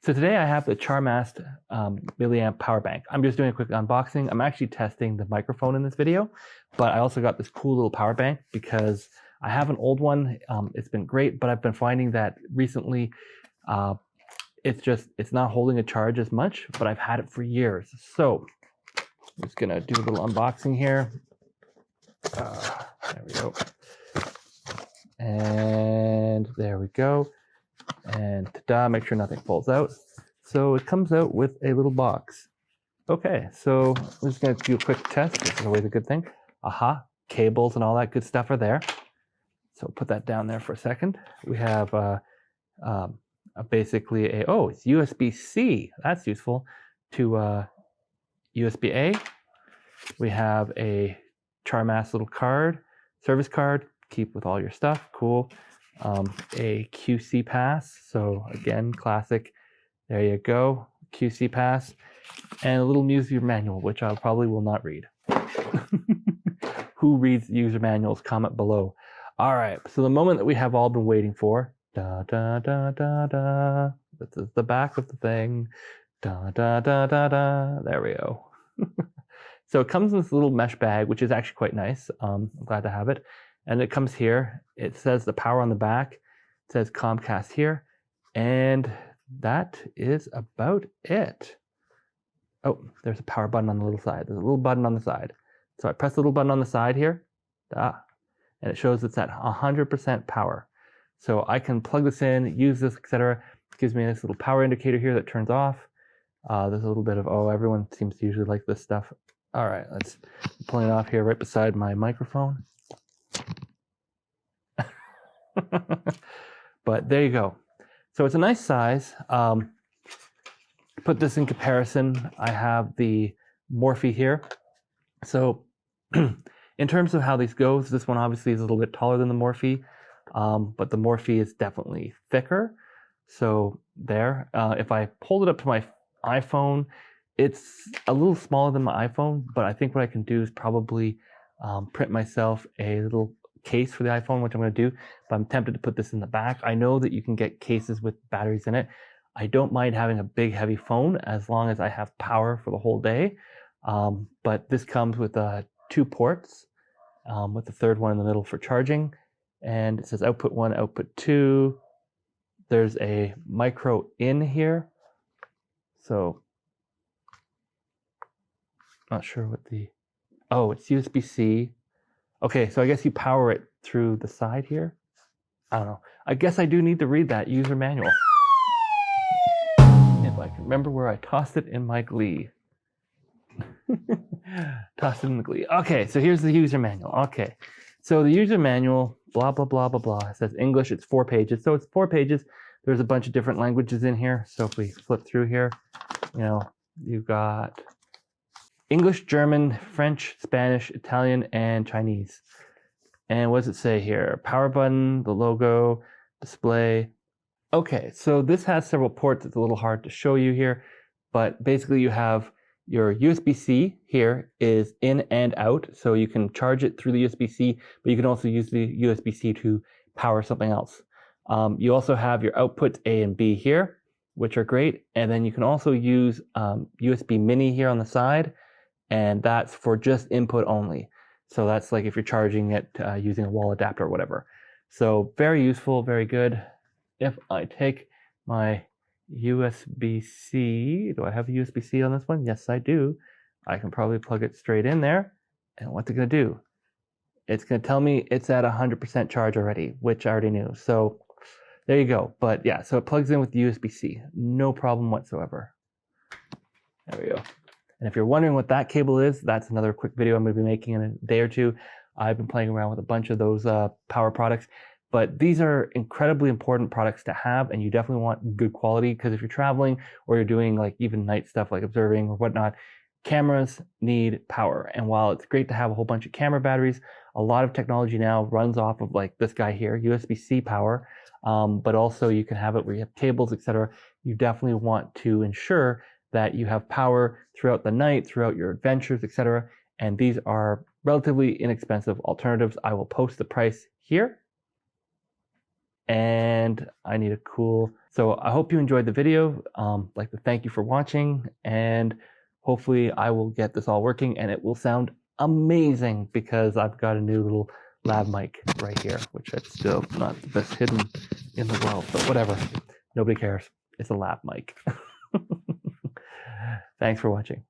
So today I have the Charmast milliamp power bank. I'm just doing a quick unboxing. I'm actually testing the microphone in this video, but I also got this cool little power bank because I have an old one. It's been great, but I've been finding that recently it's not holding a charge as much, but I've had it for years. So I'm just gonna do a little unboxing here. There we go. And there we go. And ta-da, make sure nothing falls out. So it comes out with a little box. Okay, so I'm just going to do a quick test. This is always a good thing. Aha, cables and all that good stuff are there. So put that down there for a second. We have basically it's USB-C. That's useful. To USB-A. We have a Charmast little card, service card, keep with all your stuff. Cool. A QC pass, so again, classic. There you go, QC pass, and a little user manual, which I probably will not read. Who reads user manuals? Comment below. All right, so the moment that we have all been waiting for. Da da da da da. This is the back of the thing. Da da da da da. There we go. So it comes in this little mesh bag, which is actually quite nice. I'm glad to have it. And it comes here. It says the power on the back. It says Comcast here. And that is about it. Oh, there's a power button on the little side. There's a little button on the side. So I press the little button on the side here. And it shows it's at 100% power. So I can plug this in, use this, etc. It gives me this little power indicator here that turns off. There's a little bit of, everyone seems to usually like this stuff. All right, let's pull it off here right beside my microphone. But there you go. So it's a nice size. Put this in comparison. I have the Morphe here. So in terms of how these goes, this one obviously is a little bit taller than the Morphe, but the Morphe is definitely thicker. So there, if I hold it up to my iPhone, it's a little smaller than my iPhone, but I think what I can do is probably print myself a little case for the iPhone, which I'm going to do, but I'm tempted to put this in the back. I know that you can get cases with batteries in it. I don't mind having a big heavy phone as long as I have power for the whole day, but this comes with 2 ports, with the third one in the middle for charging, and it says output 1, output 2. There's a micro in here, so not sure what it's USB-C. Okay, so I guess you power it through the side here. I don't know. I guess I do need to read that user manual. If I can remember where I tossed it in my Glee. Tossed it in the Glee. Okay, so here's the user manual. Okay, so the user manual, blah, blah, blah, blah, blah. It says English, it's 4 pages. So it's 4 pages. There's a bunch of different languages in here. So if we flip through here, you've got English, German, French, Spanish, Italian, and Chinese. And what does it say here? Power button, the logo, display. Okay, so this has several ports. It's a little hard to show you here, but basically you have your USB-C here is in and out. So you can charge it through the USB-C, but you can also use the USB-C to power something else. You also have your outputs A and B here, which are great. And then you can also use USB mini here on the side. And that's for just input only. So that's like if you're charging it using a wall adapter or whatever. So very useful, very good. If I take my USB-C, do I have a USB-C on this one? Yes, I do. I can probably plug it straight in there. And what's it going to do? It's going to tell me it's at 100% charge already, which I already knew. So there you go. But yeah, so it plugs in with USB-C. No problem whatsoever. There we go. And if you're wondering what that cable is, that's another quick video I'm going to be making in a day or two. I've been playing around with a bunch of those power products, but these are incredibly important products to have, and you definitely want good quality, because if you're traveling or you're doing like even night stuff like observing or whatnot, cameras need power. And while it's great to have a whole bunch of camera batteries, a lot of technology now runs off of like this guy here, USB-C power, but also you can have it where you have cables, etc. You definitely want to ensure that you have power throughout the night, throughout your adventures, etc. And these are relatively inexpensive alternatives. I will post the price here. and I need a cool. So I hope you enjoyed the video. I'd like to thank you for watching, and hopefully I will get this all working and it will sound amazing because I've got a new little lab mic right here, which is still not the best hidden in the world, but whatever. Nobody cares. It's a lab mic. Thanks for watching.